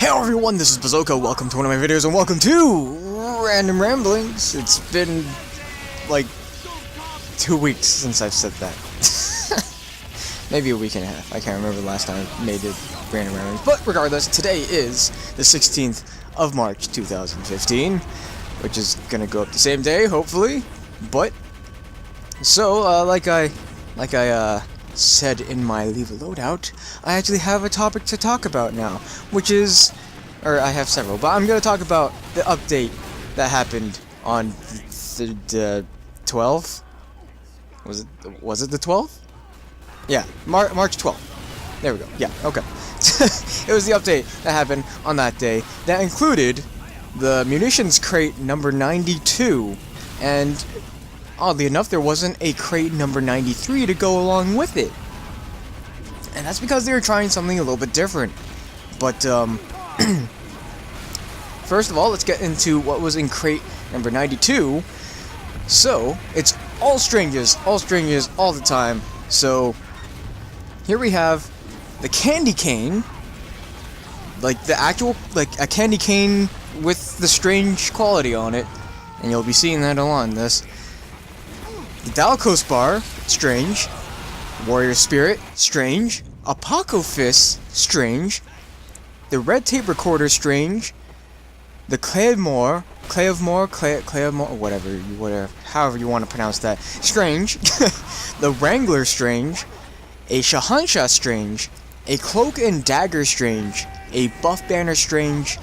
Hey everyone, this is Bazooka, welcome to one of my videos, and welcome to Random Ramblings. It's been, like, 2 weeks since I've said that. Maybe a week and a half, I can't remember the last time I made it Random Ramblings. But regardless, today is the 16th of March, 2015, which is gonna go up the same day, hopefully. But, so, like I said in my Leave a Loadout, I actually have a topic to talk about now, which is, or I have several, but I'm going to talk about the update that happened on the 12th? Was it the 12th? Yeah, March 12th. There we go. Yeah, okay. It was the update that happened on that day that included the Munitions crate number 92, and oddly enough, there wasn't a crate number 93 to go along with it. And that's because they were trying something a little bit different. But, first of all, let's get into what was in crate number 92. So, it's all strangers all the time. So, here we have the candy cane. Like, the actual, like, a candy cane with the strange quality on it. And you'll be seeing that along this. The Dalcos bar, strange. Warrior Spirit, strange. Apocophis, strange. The Red Tape Recorder, strange. The Claymore, whatever, however you want to pronounce that, strange. The Wrangler, strange. A Shahansha, strange. A Cloak and Dagger, strange. A Buff Banner, strange.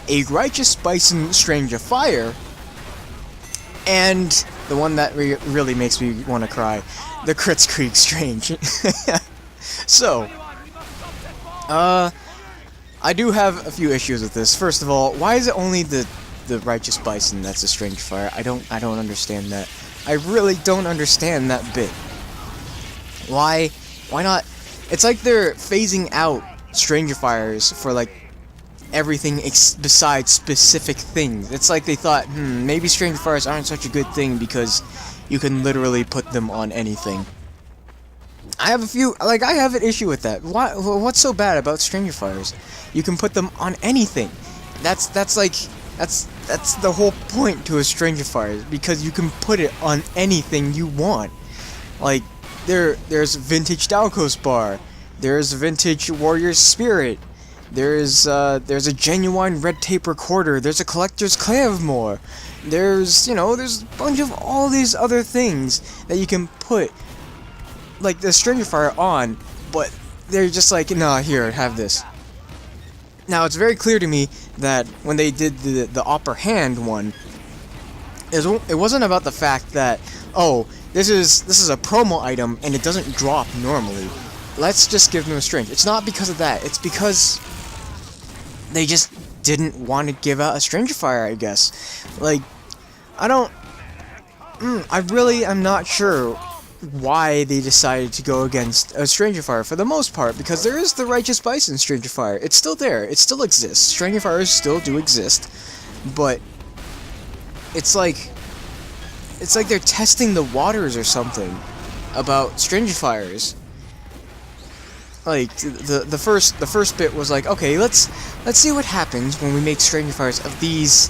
A Righteous Bison, strangifier. And the one that really makes me want to cry, the Crits Creek Strange. So, I do have a few issues with this. First of all, why is it only the Righteous Bison that's a strangifier? I don't understand that. I really don't understand that bit. Why not? It's like they're phasing out strangifiers for like everything besides specific things. It's like they thought, maybe strangifiers aren't such a good thing because you can literally put them on anything. I have an issue with that. What's so bad about strangifiers? You can put them on anything. That's the whole point to a strangifier, because you can put it on anything you want. Like, there's vintage Dalcos bar, there's vintage Warrior Spirit, there's a genuine Red Tape Recorder, there's a Collector's Claymore, there's a bunch of all these other things that you can put, like, the strangifier on, but they're just like, nah, here, have this. Now, it's very clear to me that when they did the upper hand one, it wasn't about the fact that, oh, this is a promo item and it doesn't drop normally, let's just give them a strange. It's not because of that, it's because they just didn't want to give out a strangifier, I guess. Like, I really am not sure why they decided to go against a strangifier for the most part, because there is the Righteous Bison strangifier. It's still there, it still exists, strangifiers still do exist, but it's like they're testing the waters or something about strangifiers. Like, the first bit was like, okay, let's see what happens when we make strangifiers of these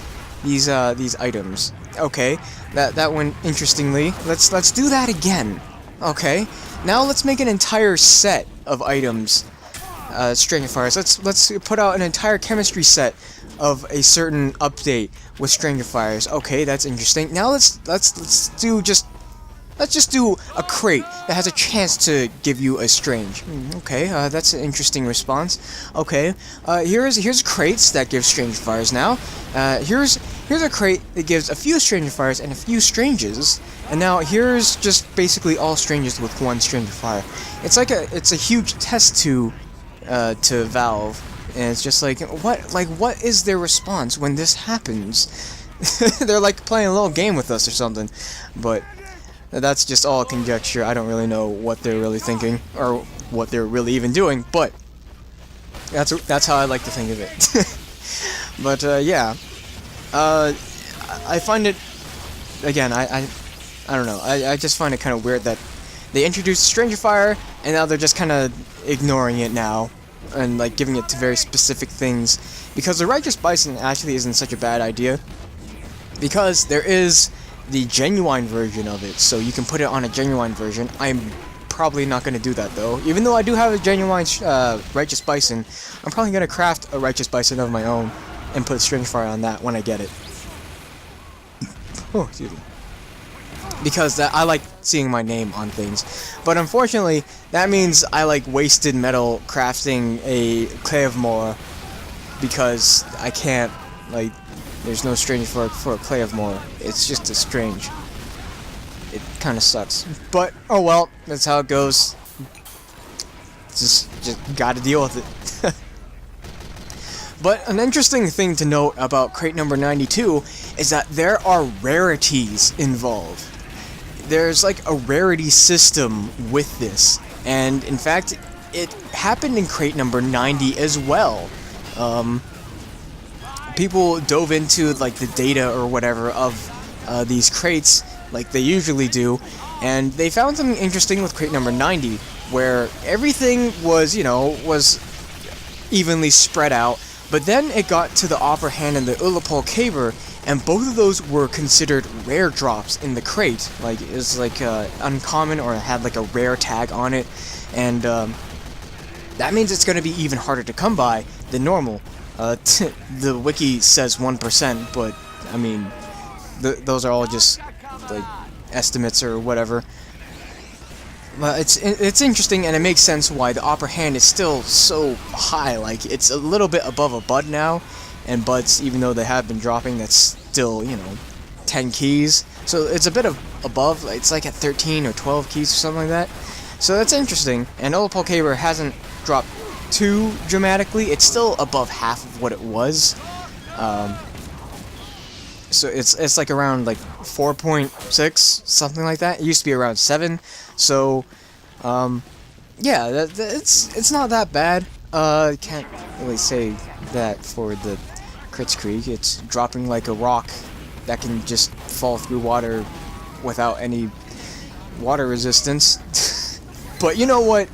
items. Okay, that went interestingly. Let's do that again. Okay, now let's make an entire set of items, strangifiers. Let's put out an entire chemistry set of a certain update with strangifiers. Okay, that's interesting. Now let's just do a crate that has a chance to give you a strange. Okay, that's an interesting response. Okay, here's crates that give strangifiers now. Here's a crate that gives a few strangifiers and a few stranges. And now here's just basically all stranges with one strangifier. It's a huge test to Valve, and it's just like, what is their response when this happens? They're like playing a little game with us or something, but that's just all conjecture. I don't really know what they're really thinking, or what they're really even doing, but that's how I like to think of it. But, yeah. I find it, again, I don't know, I just find it kind of weird that they introduced strangifier, and now they're just kind of ignoring it now. and like giving it to very specific things, because the Righteous Bison actually isn't such a bad idea, because there is the genuine version of it, so you can put it on a genuine version. I'm probably not going to do that though. Even though I do have a genuine Righteous Bison, I'm probably going to craft a Righteous Bison of my own and put Strangifier on that when I get it. Oh, excuse me. Because I like seeing my name on things. But unfortunately, that means I like wasted metal crafting a Clay of Mora, because I can't, like, there's no strange for a Clay of Mora. It's just a strange. It kind of sucks. But, oh well, that's how it goes. Just gotta deal with it. But an interesting thing to note about crate number 92 is that there are rarities involved. There's like a rarity system with this, and in fact, it happened in crate number 90 as well. People dove into like the data or whatever of these crates, like they usually do, and they found something interesting with crate number 90, where everything was, you know, was evenly spread out, but then it got to the Opera Hand and the Ullapole Caber, and both of those were considered rare drops in the crate. Like, it was like uncommon, or had like a rare tag on it, and that means it's going to be even harder to come by than normal. The wiki says 1%, but I mean, those are all just like estimates or whatever. But it's interesting, and it makes sense why the Opera Hand is still so high. Like, it's a little bit above a Bud now, and Buds, even though they have been dropping, that's still, you know, 10 keys. So it's a bit of above. It's like at 13 or 12 keys or something like that. So that's interesting. And Ullapole Caber hasn't dropped too dramatically. It's still above half of what it was. So it's like around like 4.6, something like that. It used to be around 7. So yeah, it's not that bad. Can't really say that for the Crits Creek. It's dropping like a rock that can just fall through water without any water resistance. But you know what?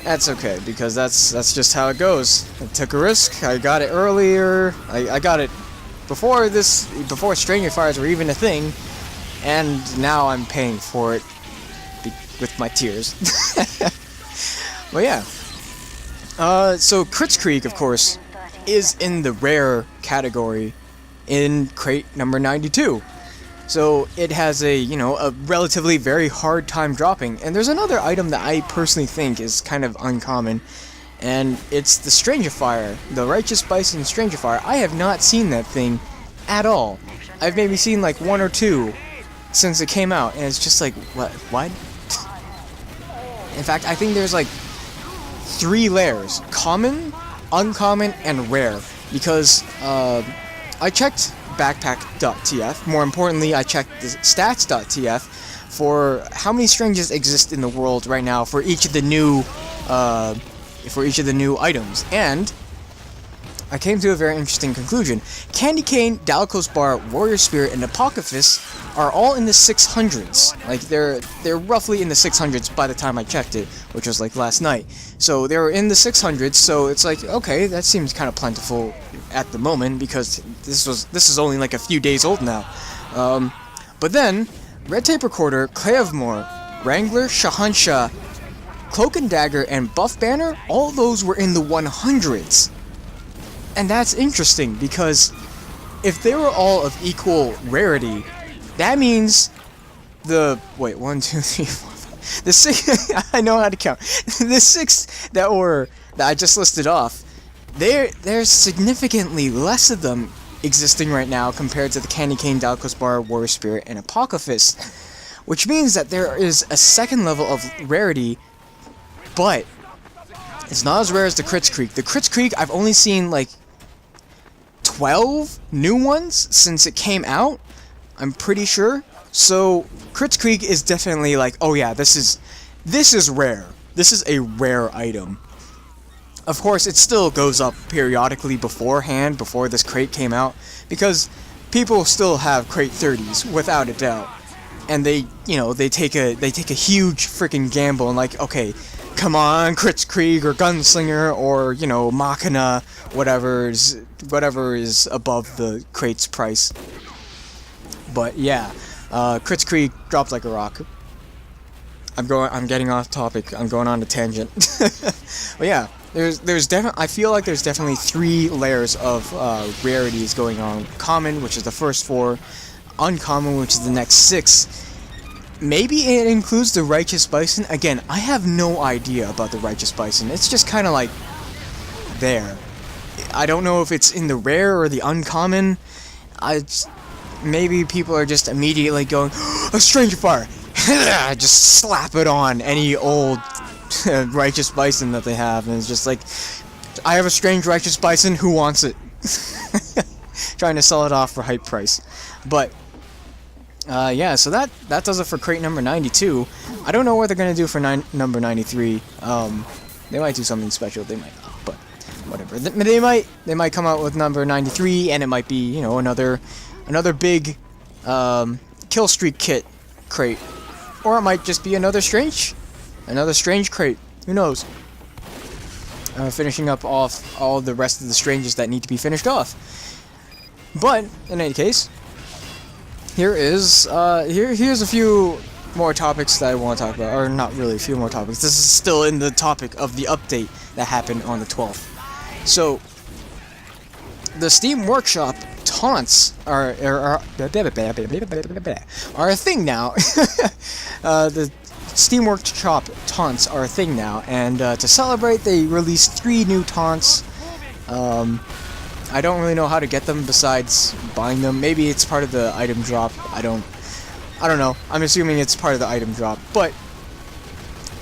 That's okay, because that's just how it goes. I took a risk. I got it earlier. I got it before Strangifiers were even a thing, and now I'm paying for it with my tears. Well, yeah. So Crits Creek, of course, is in the rare category in crate number 92. So it has a, you know, a relatively very hard time dropping. And there's another item that I personally think is kind of uncommon, and it's the Strangifier, the Righteous Bison Strangifier. I have not seen that thing at all. I've maybe seen like 1 or 2 since it came out, and it's just like, what? In fact, I think there's like 3 layers: common, uncommon, and rare. Because I checked backpack.tf. More importantly, I checked the stats.tf for how many stranges exist in the world right now for each of the new items, and I came to a very interesting conclusion. Candy Cane, Dalcos Bar, Warrior Spirit, and Apocalypse are all in the 600s. Like, they're roughly in the 600s by the time I checked it, which was like last night. So they were in the 600s, so it's like, okay, that seems kind of plentiful at the moment, because this is only like a few days old now. But then, Red Tape Recorder, Clay of Mora, Wrangler, Shahansha, Cloak and Dagger, and Buff Banner, all those were in the 100s. And that's interesting, because if they were all of equal rarity, that means the, wait, 1, 2, 3, 4, 5, the 6, I know how to count, the 6 that I just listed off, there's significantly less of them existing right now compared to the Candy Cane, Dalcos Bar, Warrior Spirit, and Apocalypse, which means that there is a second level of rarity, but it's not as rare as the Crits Creek. The Crits Creek, I've only seen like 12 new ones since it came out, I'm pretty sure. So Crits Creek is definitely like, oh yeah, this is rare. This is a rare item. Of course, it still goes up periodically beforehand, before this crate came out, because people still have crate 30s without a doubt, and they take a huge freaking gamble and like, okay, come on, Kritzkrieg or Gunslinger or, you know, Machina, whatever is above the crate's price. But yeah, Kritzkrieg dropped like a rock. I'm getting off topic. I'm going on a tangent. But yeah, I feel like there's definitely 3 layers of rarities going on. Common, which is the first 4. Uncommon, which is the next 6. Maybe it includes the Righteous Bison. Again, I have no idea about the Righteous Bison. It's just kind of like there. I don't know if it's in the rare or the uncommon. Maybe people are just immediately going, a strangifier. Just slap it on any old Righteous Bison that they have, and it's just like, I have a strange Righteous Bison, who wants it? Trying to sell it off for hype price. But yeah, so that does it for crate number 92. I don't know what they're gonna do for number 93. They might do something special, they might not, but whatever. They might come out with number 93, and it might be, you know, another big kill streak kit crate, or it might just be another strange crate. Who knows? Finishing up off all the rest of the stranges that need to be finished off. But in any case, here's a few more topics that I want to talk about, or not really a few more topics. This is still in the topic of the update that happened on the 12th. So, the Steam Workshop taunts are a thing now. The Steam Workshop taunts are a thing now, and to celebrate, they released 3 new taunts. I don't really know how to get them besides buying them. Maybe it's part of the item drop. I don't know. I'm assuming it's part of the item drop. But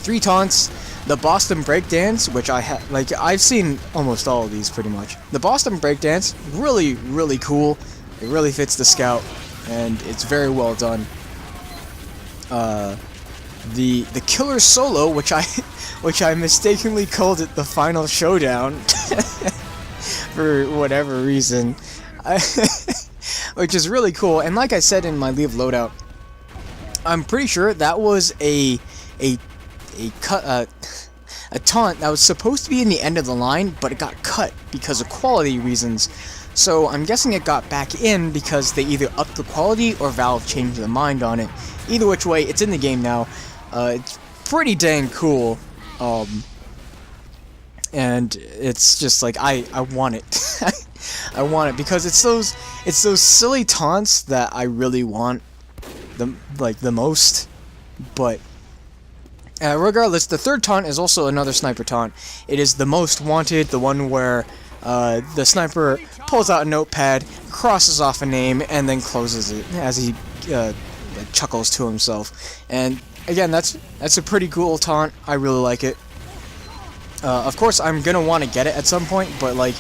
3 taunts. The Boston Breakdance, which I've seen almost all of these pretty much. The Boston Breakdance, really cool. It really fits the scout, and it's very well done. The Killer Solo, which I mistakenly called it the Final Showdown for whatever reason, which is really cool. And like I said in my Leave Loadout, I'm pretty sure that was a taunt that was supposed to be in the end of the line, but it got cut because of quality reasons. So I'm guessing it got back in because they either upped the quality or Valve changed their mind on it. Either which way, it's in the game now. It's pretty dang cool. And it's just like I want it. I want it because it's those silly taunts that I really want the most. But regardless, the third taunt is also another sniper taunt. It is the most wanted, the one where the sniper pulls out a notepad, crosses off a name, and then closes it as he chuckles to himself. And again, that's a pretty cool taunt. I really like it. Of course, I'm gonna want to get it at some point, but like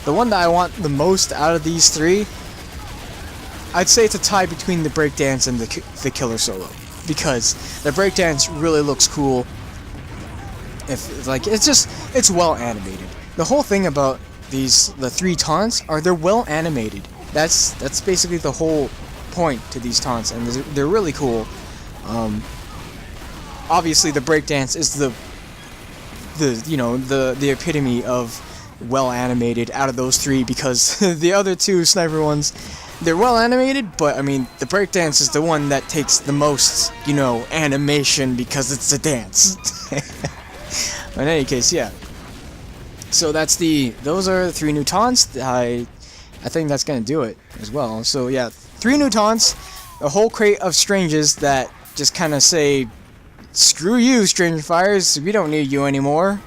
the one that I want the most out of these 3, I'd say it's a tie between the Breakdance and the Killer Solo, because the Breakdance really looks cool. It's well animated. The whole thing about the 3 taunts are they're well animated. That's basically the whole point to these taunts, and they're really cool. Obviously, the Breakdance is the epitome of well animated out of those 3, because the other 2 sniper ones, they're well animated, but I mean the Breakdance is the one that takes the most, animation because it's a dance. In any case, yeah. So those are the 3 new taunts. I think that's gonna do it as well. So yeah, 3 new taunts, a whole crate of stranges that just kind of say, screw you, strangifiers, we don't need you anymore.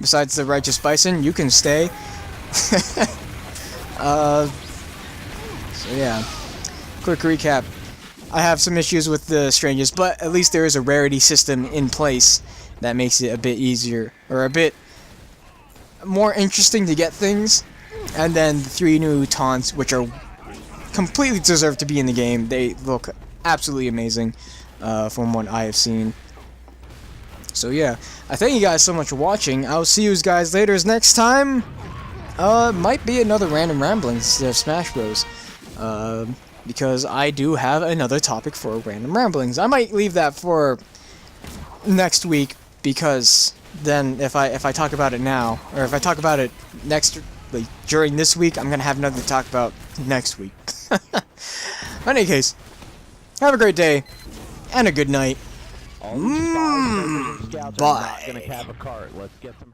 Besides the Righteous Bison, you can stay. So yeah, quick recap. I have some issues with the stranges, but at least there is a rarity system in place that makes it a bit easier, or a bit more interesting to get things. And then the 3 new taunts, which are completely deserve to be in the game. They look absolutely amazing from what I have seen. So yeah, I thank you guys so much for watching. I'll see you guys later next time. Might be another random ramblings instead of Smash Bros. Because I do have another topic for random ramblings. I might leave that for next week, because then if I talk about it now, or if I talk about it like during this week, I'm gonna have nothing to talk about next week. In any case, have a great day and a good night. All these spies and scouts are not Bye. gonna have a cart. Let's get some.